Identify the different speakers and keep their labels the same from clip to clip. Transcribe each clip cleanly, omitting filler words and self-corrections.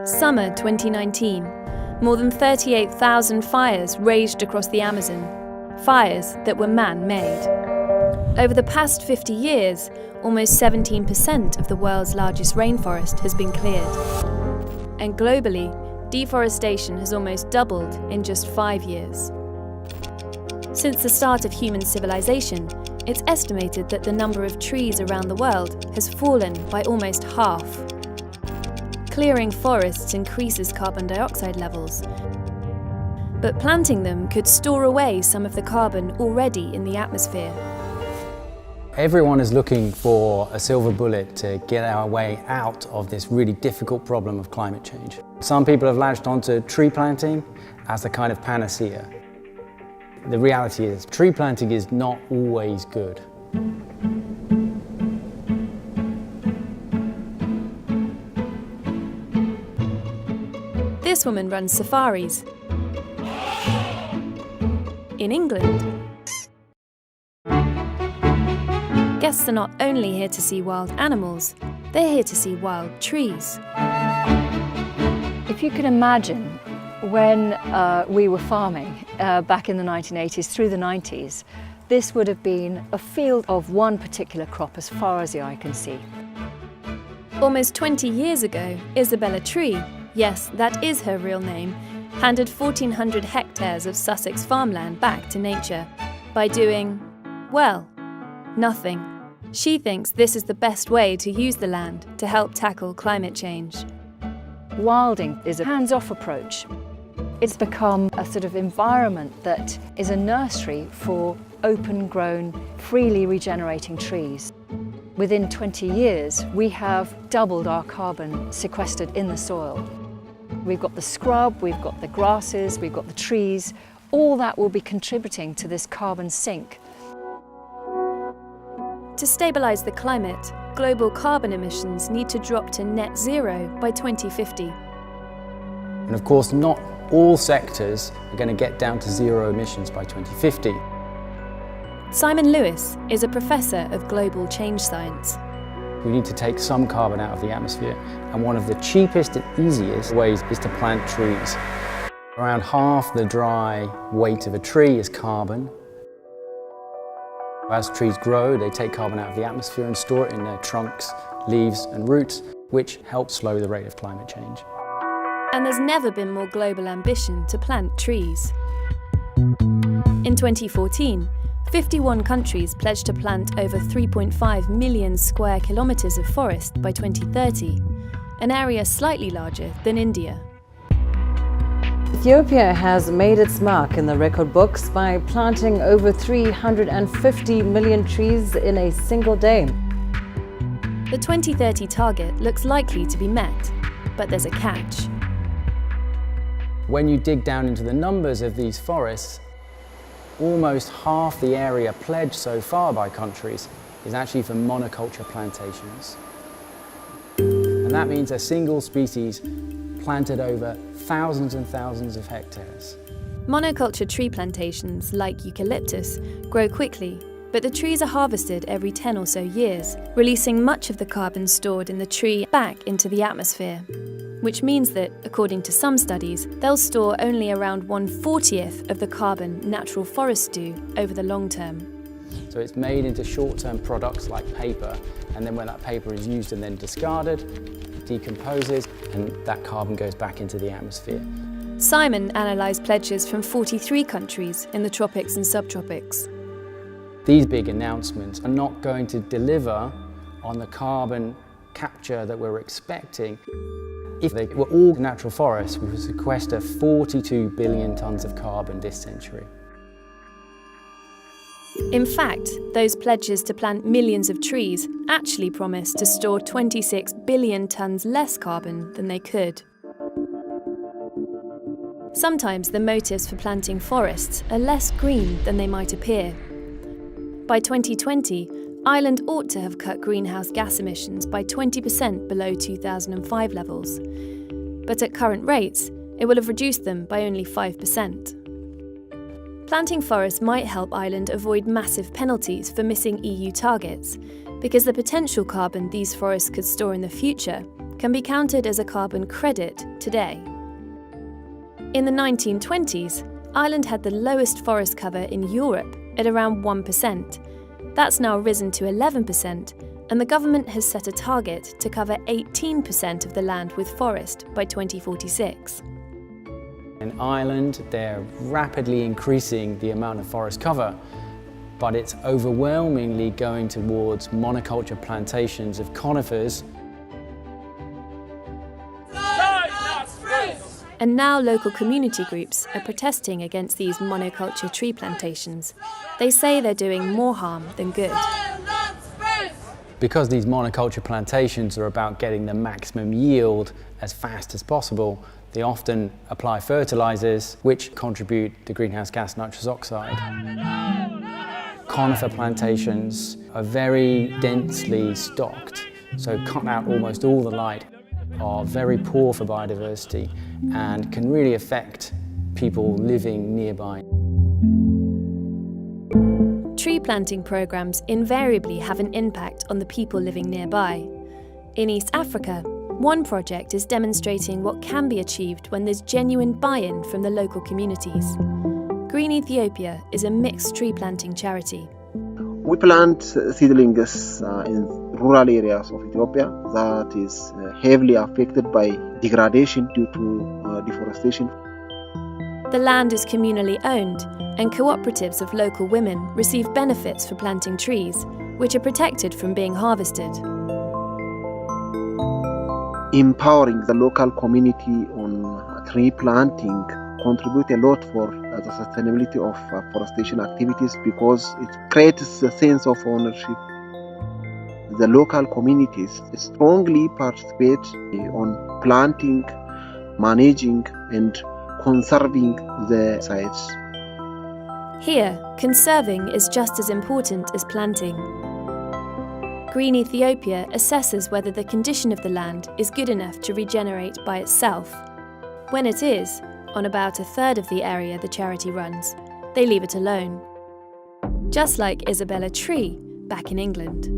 Speaker 1: Summer 2019. More than 38,000 fires raged across the Amazon. Fires that were man-made. Over the past 50 years, almost 17% of the world's largest rainforest has been cleared. And globally, deforestation has almost doubled in just 5 years. Since the start of human civilization, it's estimated that the number of trees around the world has fallen by almost half. Clearing forests increases carbon dioxide levels, but planting them could store away some of the carbon already in the atmosphere.
Speaker 2: Everyone is looking for a silver bullet to get our way out of this really difficult problem of climate change. Some people have latched onto tree planting as a kind of panacea. The reality is, tree planting is not always good.
Speaker 1: This woman runs safaris in England. Guests are not only here to see wild animals, they're here to see wild trees.
Speaker 3: If you can imagine when we were farming back in the 1980s through the 90s, this would have been a field of one particular crop as far as the eye can see.
Speaker 1: Almost 20 years ago, Isabella Tree, yes, that is her real name, handed 1,400 hectares of Sussex farmland back to nature by doing, well, nothing. She thinks this is the best way to use the land to help tackle climate change.
Speaker 3: Wilding is a hands-off approach. It's become a sort of environment that is a nursery for open-grown, freely regenerating trees. Within 20 years, we have doubled our carbon sequestered in the soil. We've got the scrub, we've got the grasses, we've got the trees. All that will be contributing to this carbon sink.
Speaker 1: To stabilise the climate, global carbon emissions need to drop to net zero by 2050.
Speaker 2: And of course, not all sectors are going to get down to zero emissions by 2050.
Speaker 1: Simon Lewis is a professor of global change science.
Speaker 2: We need to take some carbon out of the atmosphere, and one of the cheapest and easiest ways is to plant trees. Around half the dry weight of a tree is carbon. As trees grow, they take carbon out of the atmosphere and store it in their trunks, leaves and roots, which helps slow the rate of climate change.
Speaker 1: And there's never been more global ambition to plant trees. In 2014, 51 countries pledged to plant over 3.5 million square kilometres of forest by 2030, an area slightly larger than India.
Speaker 4: Ethiopia has made its mark in the record books by planting over 350 million trees in a single day.
Speaker 1: The 2030 target looks likely to be met, but there's a catch.
Speaker 2: When you dig down into the numbers of these forests, almost half the area pledged so far by countries is actually for monoculture plantations. And that means a single species planted over thousands and thousands of hectares.
Speaker 1: Monoculture tree plantations, like eucalyptus, grow quickly, but the trees are harvested every 10 or so years, releasing much of the carbon stored in the tree back into the atmosphere, which means that, according to some studies, they'll store only around 1/40th of the carbon natural forests do over the long term.
Speaker 2: So it's made into short-term products like paper, and then when that paper is used and then discarded, it decomposes, and that carbon goes back into the atmosphere.
Speaker 1: Simon analysed pledges from 43 countries in the tropics and subtropics.
Speaker 2: These big announcements are not going to deliver on the carbon capture that we're expecting. If they were all natural forests, we would sequester 42 billion tonnes of carbon this century.
Speaker 1: In fact, those pledges to plant millions of trees actually promise to store 26 billion tonnes less carbon than they could. Sometimes the motives for planting forests are less green than they might appear. By 2020, Ireland ought to have cut greenhouse gas emissions by 20% below 2005 levels. But at current rates, it will have reduced them by only 5%. Planting forests might help Ireland avoid massive penalties for missing EU targets, because the potential carbon these forests could store in the future can be counted as a carbon credit today. In the 1920s, Ireland had the lowest forest cover in Europe at around 1%. That's now risen to 11%, and the government has set a target to cover 18% of the land with forest by 2046.
Speaker 2: In Ireland, they're rapidly increasing the amount of forest cover, but it's overwhelmingly going towards monoculture plantations of conifers.
Speaker 1: And now local community groups are protesting against these monoculture tree plantations. They say they're doing more harm than good.
Speaker 2: Because these monoculture plantations are about getting the maximum yield as fast as possible, they often apply fertilizers which contribute to greenhouse gas nitrous oxide. Conifer plantations are very densely stocked, so cut out almost all the light, are very poor for biodiversity and can really affect people living nearby.
Speaker 1: Tree planting programs invariably have an impact on the people living nearby. In East Africa, one project is demonstrating what can be achieved when there's genuine buy-in from the local communities. Green Ethiopia is a mixed tree planting charity.
Speaker 5: We plant seedlings in rural areas of Ethiopia that is heavily affected by degradation due to deforestation.
Speaker 1: The land is communally owned, and cooperatives of local women receive benefits for planting trees, which are protected from being harvested.
Speaker 5: Empowering the local community on tree planting contribute a lot for the sustainability of forestation activities because it creates a sense of ownership. The local communities strongly participate on planting, managing and conserving the sites.
Speaker 1: Here, conserving is just as important as planting. Green Ethiopia assesses whether the condition of the land is good enough to regenerate by itself. When it is, on about a third of the area the charity runs, they leave it alone. Just like Isabella Tree back in England.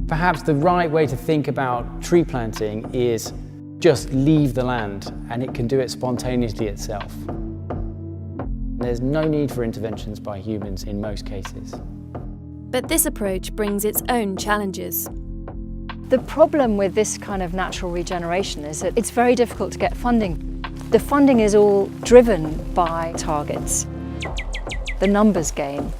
Speaker 2: Perhaps the right way to think about tree planting is just leave the land and it can do it spontaneously itself. There's no need for interventions by humans in most cases.
Speaker 1: But this approach brings its own challenges.
Speaker 3: The problem with this kind of natural regeneration is that it's very difficult to get funding. The funding is all driven by targets, the numbers game.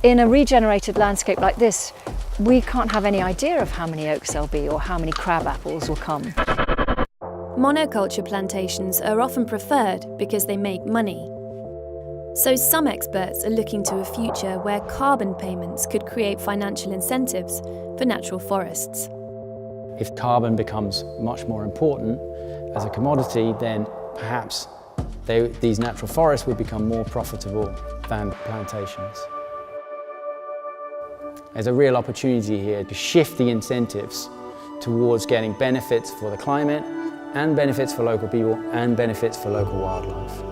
Speaker 3: In a regenerated landscape like this, we can't have any idea of how many oaks there'll be or how many crab apples will come.
Speaker 1: Monoculture plantations are often preferred because they make money. So some experts are looking to a future where carbon payments could create financial incentives for natural forests.
Speaker 2: If carbon becomes much more important as a commodity, then perhaps these natural forests would become more profitable than plantations. There's a real opportunity here to shift the incentives towards getting benefits for the climate and benefits for local people and benefits for local wildlife.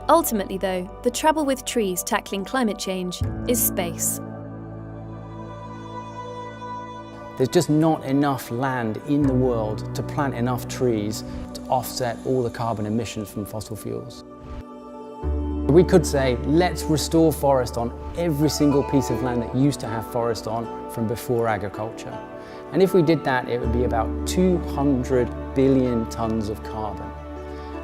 Speaker 1: Ultimately, though, the trouble with trees tackling climate change is space.
Speaker 2: There's just not enough land in the world to plant enough trees to offset all the carbon emissions from fossil fuels. We could say, let's restore forest on every single piece of land that used to have forest on from before agriculture. And if we did that, it would be about 200 billion tons of carbon.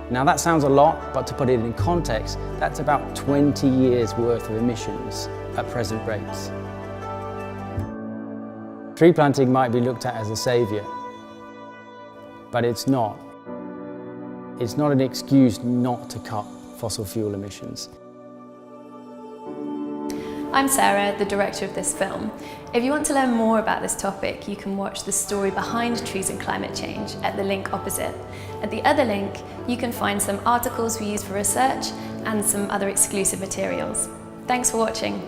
Speaker 2: Now that sounds a lot, but to put it in context, that's about 20 years worth of emissions at present rates. Tree planting might be looked at as a saviour, but it's not. It's not an excuse not to cut fossil fuel emissions.
Speaker 1: I'm Sarah, the director of this film. If you want to learn more about this topic, you can watch the story behind trees and climate change at the link opposite. At the other link, you can find some articles we use for research and some other exclusive materials. Thanks for watching.